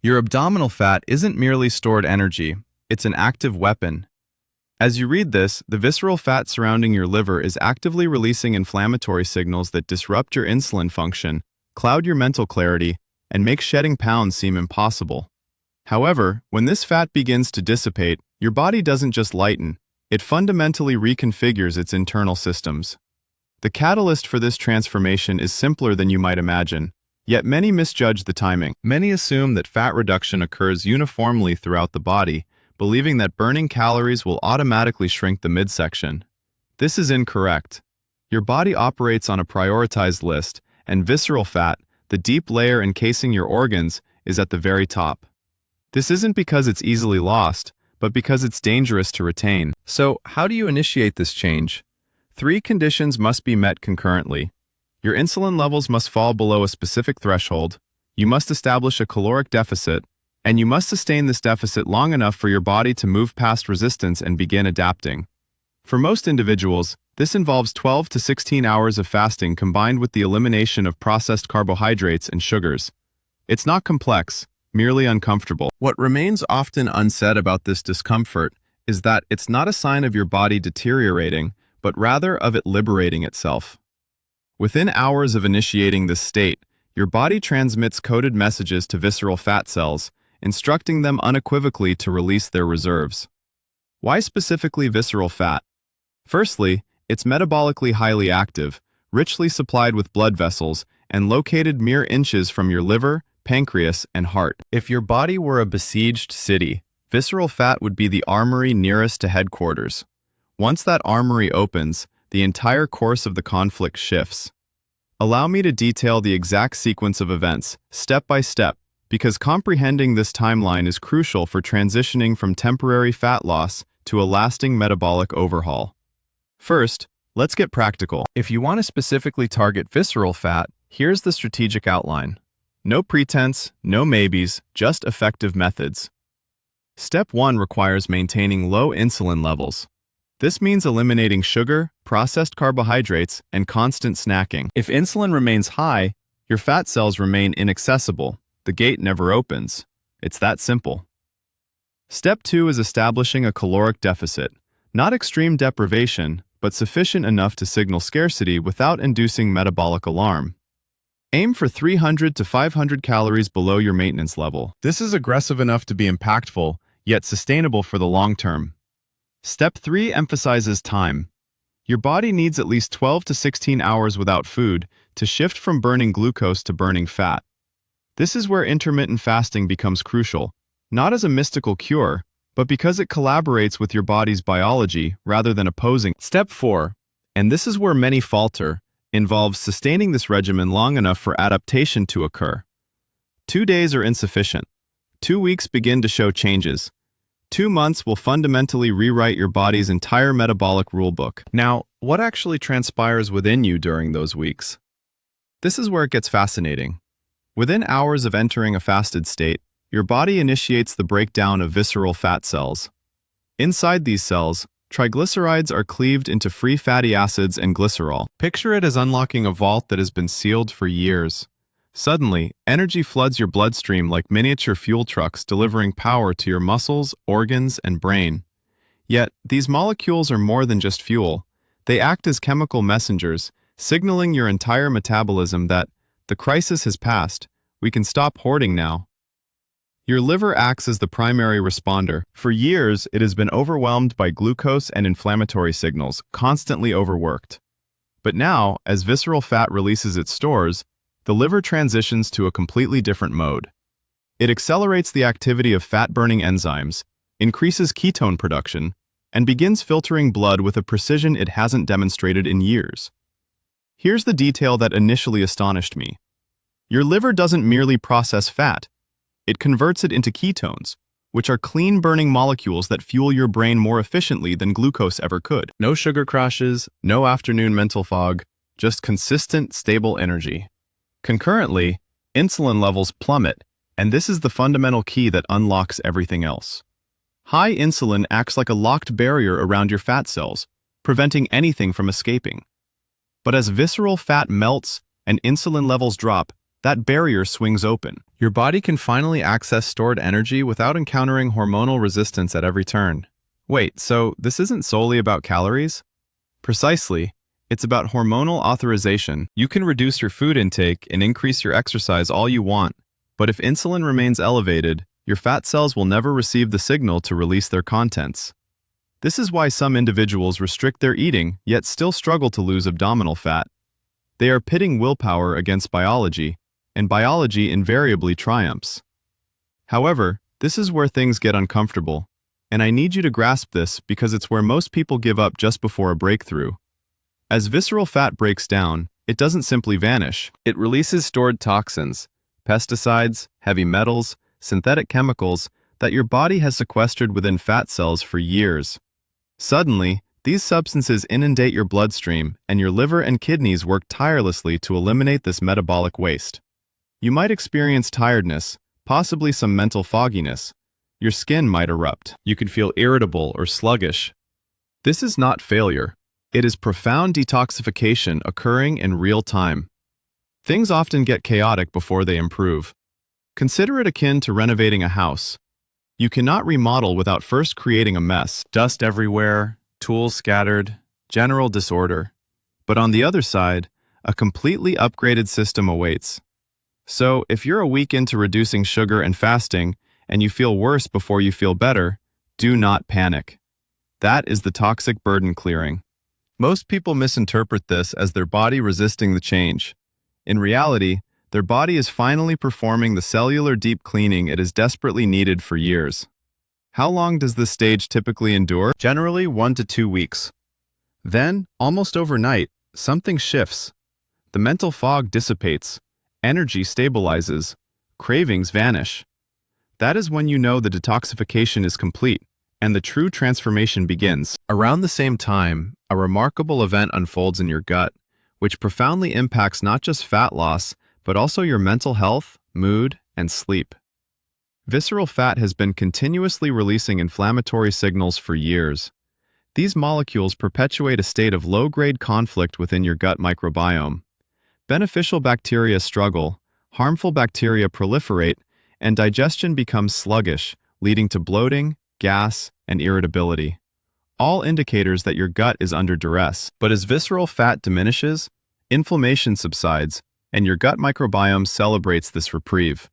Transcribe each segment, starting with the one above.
Your abdominal fat isn't merely stored energy, it's an active weapon. As you read this, the visceral fat surrounding your liver is actively releasing inflammatory signals that disrupt your insulin function, cloud your mental clarity, and make shedding pounds seem impossible. However, when this fat begins to dissipate, your body doesn't just lighten, it fundamentally reconfigures its internal systems. The catalyst for this transformation is simpler than you might imagine, yet many misjudge the timing. Many assume that fat reduction occurs uniformly throughout the body, believing that burning calories will automatically shrink the midsection. This is incorrect. Your body operates on a prioritized list, and visceral fat, the deep layer encasing your organs, is at the very top. This isn't because it's easily lost, but because it's dangerous to retain. So, how do you initiate this change? 3 conditions must be met concurrently. Your insulin levels must fall below a specific threshold, you must establish a caloric deficit, and you must sustain this deficit long enough for your body to move past resistance and begin adapting. For most individuals, this involves 12 to 16 hours of fasting combined with the elimination of processed carbohydrates and sugars. It's not complex, merely uncomfortable. What remains often unsaid about this discomfort is that it's not a sign of your body deteriorating, but rather of it liberating itself. Within hours of initiating this state, your body transmits coded messages to visceral fat cells, instructing them unequivocally to release their reserves. Why specifically visceral fat? Firstly, it's metabolically highly active, richly supplied with blood vessels, and located mere inches from your liver, pancreas, and heart. If your body were a besieged city, visceral fat would be the armory nearest to headquarters. Once that armory opens, the entire course of the conflict shifts. Allow me to detail the exact sequence of events, step by step, because comprehending this timeline is crucial for transitioning from temporary fat loss to a lasting metabolic overhaul. First, let's get practical. If you want to specifically target visceral fat, here's the strategic outline. No pretense, no maybes, just effective methods. Step 1 requires maintaining low insulin levels. This means eliminating sugar, processed carbohydrates, and constant snacking. If insulin remains high, your fat cells remain inaccessible. The gate never opens. It's that simple. Step 2 is establishing a caloric deficit. Not extreme deprivation, but sufficient enough to signal scarcity without inducing metabolic alarm. Aim for 300 to 500 calories below your maintenance level. This is aggressive enough to be impactful, yet sustainable for the long term. Step 3 emphasizes time. Your body needs at least 12 to 16 hours without food to shift from burning glucose to burning fat. This is where intermittent fasting becomes crucial, not as a mystical cure, but because it collaborates with your body's biology rather than opposing. Step 4, and this is where many falter, involves sustaining this regimen long enough for adaptation to occur. 2 days are insufficient. 2 weeks begin to show changes. 2 months will fundamentally rewrite your body's entire metabolic rulebook. Now, what actually transpires within you during those weeks? This is where it gets fascinating. Within hours of entering a fasted state, your body initiates the breakdown of visceral fat cells. Inside these cells, triglycerides are cleaved into free fatty acids and glycerol. Picture it as unlocking a vault that has been sealed for years. Suddenly, energy floods your bloodstream like miniature fuel trucks delivering power to your muscles, organs, and brain. Yet, these molecules are more than just fuel. They act as chemical messengers, signaling your entire metabolism that the crisis has passed. We can stop hoarding now. Your liver acts as the primary responder. For years, it has been overwhelmed by glucose and inflammatory signals, constantly overworked. But now, as visceral fat releases its stores, the liver transitions to a completely different mode. It accelerates the activity of fat-burning enzymes, increases ketone production, and begins filtering blood with a precision it hasn't demonstrated in years. Here's the detail that initially astonished me. Your liver doesn't merely process fat. It converts it into ketones, which are clean-burning molecules that fuel your brain more efficiently than glucose ever could. No sugar crashes, no afternoon mental fog, just consistent, stable energy. Concurrently, insulin levels plummet, and this is the fundamental key that unlocks everything else. High insulin acts like a locked barrier around your fat cells, preventing anything from escaping. But as visceral fat melts and insulin levels drop, that barrier swings open. Your body can finally access stored energy without encountering hormonal resistance at every turn. Wait, so this isn't solely about calories? Precisely. It's about hormonal authorization. You can reduce your food intake and increase your exercise all you want, but if insulin remains elevated, your fat cells will never receive the signal to release their contents. This is why some individuals restrict their eating, yet still struggle to lose abdominal fat. They are pitting willpower against biology, and biology invariably triumphs. However, this is where things get uncomfortable, and I need you to grasp this because it's where most people give up just before a breakthrough. As visceral fat breaks down, it doesn't simply vanish. It releases stored toxins, pesticides, heavy metals, synthetic chemicals that your body has sequestered within fat cells for years. Suddenly, these substances inundate your bloodstream, and your liver and kidneys work tirelessly to eliminate this metabolic waste. You might experience tiredness, possibly some mental fogginess. Your skin might erupt. You could feel irritable or sluggish. This is not failure. It is profound detoxification occurring in real time. Things often get chaotic before they improve. Consider it akin to renovating a house. You cannot remodel without first creating a mess. Dust everywhere, tools scattered, general disorder. But on the other side, a completely upgraded system awaits. So, if you're a week into reducing sugar and fasting, and you feel worse before you feel better, do not panic. That is the toxic burden clearing. Most people misinterpret this as their body resisting the change. In reality, their body is finally performing the cellular deep cleaning it has desperately needed for years. How long does this stage typically endure? Generally 1 to 2 weeks. Then, almost overnight, something shifts. The mental fog dissipates, energy stabilizes, cravings vanish. That is when you know the detoxification is complete and the true transformation begins. Around the same time, a remarkable event unfolds in your gut, which profoundly impacts not just fat loss, but also your mental health, mood, and sleep. Visceral fat has been continuously releasing inflammatory signals for years. These molecules perpetuate a state of low-grade conflict within your gut microbiome. Beneficial bacteria struggle, harmful bacteria proliferate, and digestion becomes sluggish, leading to bloating, gas, and irritability. All indicators that your gut is under duress. But as visceral fat diminishes, inflammation subsides, and your gut microbiome celebrates this reprieve.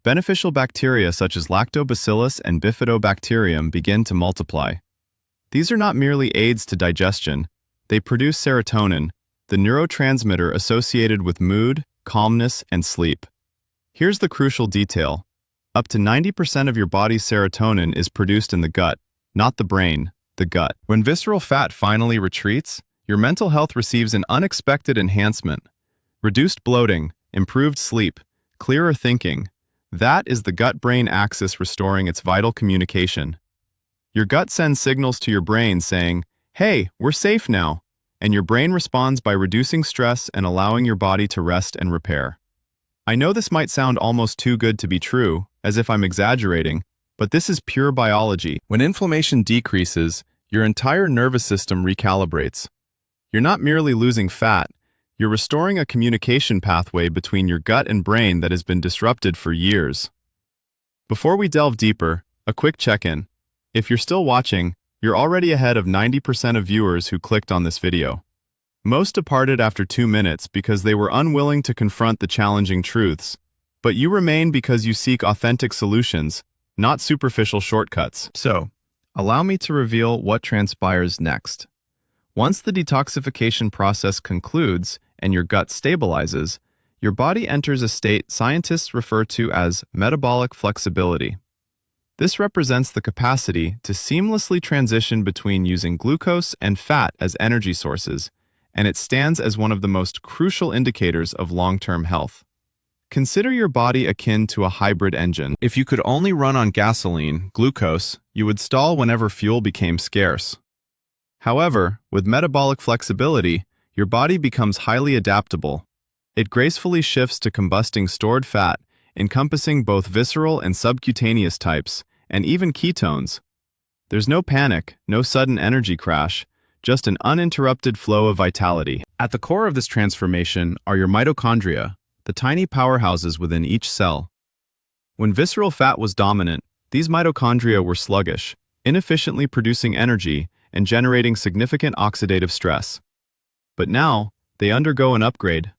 Beneficial bacteria such as lactobacillus and bifidobacterium begin to multiply. These are not merely aids to digestion, they produce serotonin, the neurotransmitter associated with mood, calmness, and sleep. Here's the crucial detail. Up to 90% of your body's serotonin is produced in the gut, not the brain, the gut. When visceral fat finally retreats, your mental health receives an unexpected enhancement. Reduced bloating, improved sleep, clearer thinking. That is the gut-brain axis restoring its vital communication. Your gut sends signals to your brain saying, "Hey, we're safe now," and your brain responds by reducing stress and allowing your body to rest and repair. I know this might sound almost too good to be true, as if I'm exaggerating, but this is pure biology. When inflammation decreases, your entire nervous system recalibrates. You're not merely losing fat, you're restoring a communication pathway between your gut and brain that has been disrupted for years. Before we delve deeper, a quick check-in. If you're still watching, you're already ahead of 90% of viewers who clicked on this video. Most departed after 2 minutes because they were unwilling to confront the challenging truths, but you remain because you seek authentic solutions, not superficial shortcuts. So, allow me to reveal what transpires next. Once the detoxification process concludes and your gut stabilizes, your body enters a state scientists refer to as metabolic flexibility. This represents the capacity to seamlessly transition between using glucose and fat as energy sources, and it stands as one of the most crucial indicators of long-term health. Consider your body akin to a hybrid engine. If you could only run on gasoline, glucose, you would stall whenever fuel became scarce. However, with metabolic flexibility, your body becomes highly adaptable. It gracefully shifts to combusting stored fat, encompassing both visceral and subcutaneous types, and even ketones. There's no panic, no sudden energy crash, just an uninterrupted flow of vitality. At the core of this transformation are your mitochondria, the tiny powerhouses within each cell. When visceral fat was dominant, these mitochondria were sluggish, inefficiently producing energy and generating significant oxidative stress. But now, they undergo an upgrade.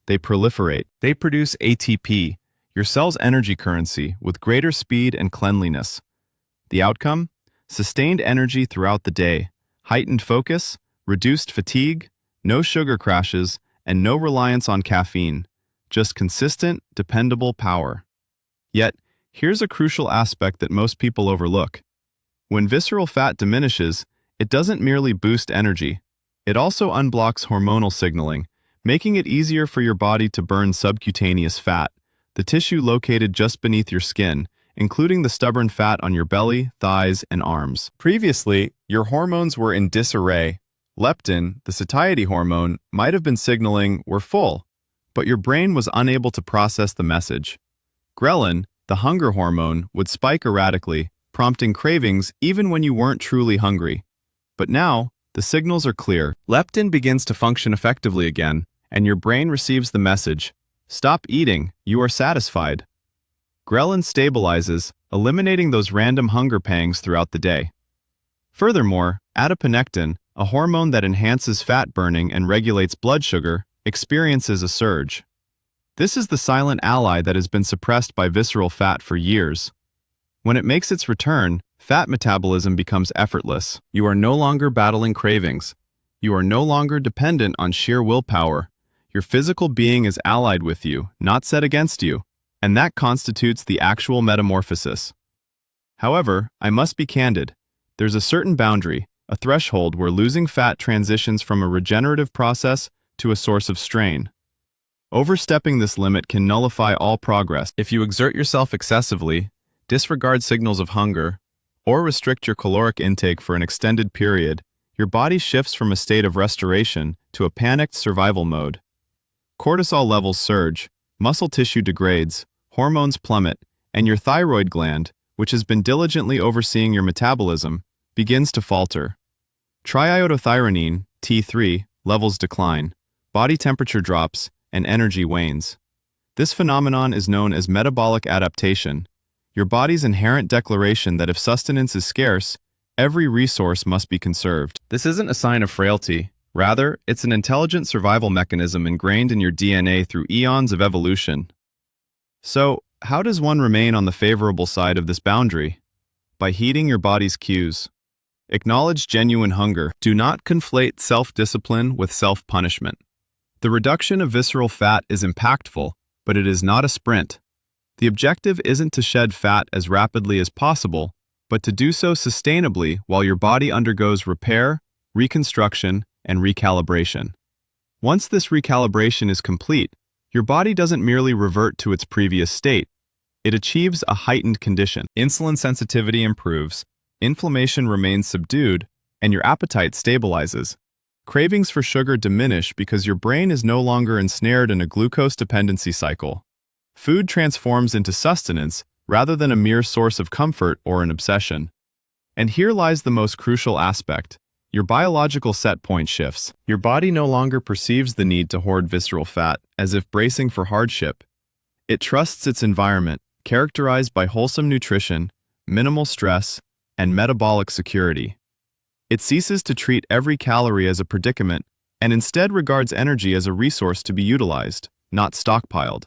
They proliferate. They produce ATP, your cell's energy currency, with greater speed and cleanliness. The outcome? Sustained energy throughout the day, heightened focus, reduced fatigue, no sugar crashes, and no reliance on caffeine. Just consistent, dependable power. Yet, here's a crucial aspect that most people overlook. When visceral fat diminishes, it doesn't merely boost energy. It also unblocks hormonal signaling, making it easier for your body to burn subcutaneous fat, the tissue located just beneath your skin, including the stubborn fat on your belly, thighs, and arms. Previously, your hormones were in disarray. Leptin, the satiety hormone, might have been signaling "we're full," but your brain was unable to process the message. Ghrelin, the hunger hormone, would spike erratically, prompting cravings even when you weren't truly hungry. But now, the signals are clear. Leptin begins to function effectively again, and your brain receives the message, "Stop eating, you are satisfied." Ghrelin stabilizes, eliminating those random hunger pangs throughout the day. Furthermore, adiponectin, a hormone that enhances fat burning and regulates blood sugar, experiences a surge. This is the silent ally that has been suppressed by visceral fat for years. When it makes its return, fat metabolism becomes effortless. You are no longer battling cravings. You are no longer dependent on sheer willpower. Your physical being is allied with you, not set against you, and that constitutes the actual metamorphosis. However, I must be candid. There's a certain boundary, a threshold where losing fat transitions from a regenerative process to a source of strain. Overstepping this limit can nullify all progress. If you exert yourself excessively, disregard signals of hunger, or restrict your caloric intake for an extended period, your body shifts from a state of restoration to a panicked survival mode. Cortisol levels surge, muscle tissue degrades, hormones plummet, and your thyroid gland, which has been diligently overseeing your metabolism, begins to falter. Triiodothyronine, T3, levels decline, body temperature drops, and energy wanes. This phenomenon is known as metabolic adaptation, your body's inherent declaration that if sustenance is scarce, every resource must be conserved. This isn't a sign of frailty. Rather, it's an intelligent survival mechanism ingrained in your DNA through eons of evolution. So, how does one remain on the favorable side of this boundary? By heeding your body's cues. Acknowledge genuine hunger. Do not conflate self-discipline with self-punishment. The reduction of visceral fat is impactful, but it is not a sprint. The objective isn't to shed fat as rapidly as possible, but to do so sustainably while your body undergoes repair, reconstruction, and recalibration. Once this recalibration is complete, your body doesn't merely revert to its previous state. It achieves a heightened condition. Insulin sensitivity improves, inflammation remains subdued, and your appetite stabilizes. Cravings for sugar diminish because your brain is no longer ensnared in a glucose dependency cycle. Food transforms into sustenance rather than a mere source of comfort or an obsession. And here lies the most crucial aspect. Your biological set point shifts. Your body no longer perceives the need to hoard visceral fat as if bracing for hardship. It trusts its environment, characterized by wholesome nutrition, minimal stress, and metabolic security. It ceases to treat every calorie as a predicament and instead regards energy as a resource to be utilized, not stockpiled.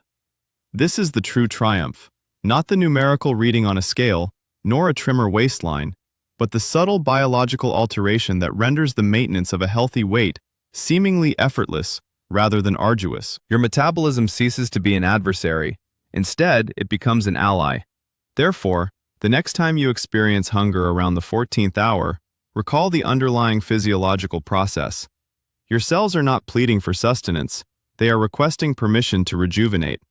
This is the true triumph, not the numerical reading on a scale, nor a trimmer waistline, but the subtle biological alteration that renders the maintenance of a healthy weight seemingly effortless rather than arduous. Your metabolism ceases to be an adversary. Instead, it becomes an ally. Therefore, the next time you experience hunger around the 14th hour, recall the underlying physiological process. Your cells are not pleading for sustenance. They are requesting permission to rejuvenate.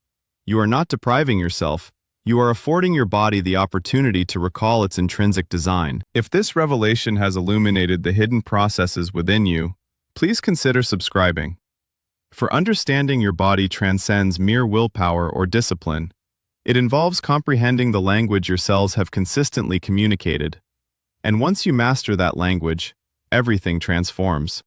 You are not depriving yourself. You are affording your body the opportunity to recall its intrinsic design. If this revelation has illuminated the hidden processes within you, please consider subscribing. For understanding your body transcends mere willpower or discipline. It involves comprehending the language your cells have consistently communicated. And once you master that language, everything transforms.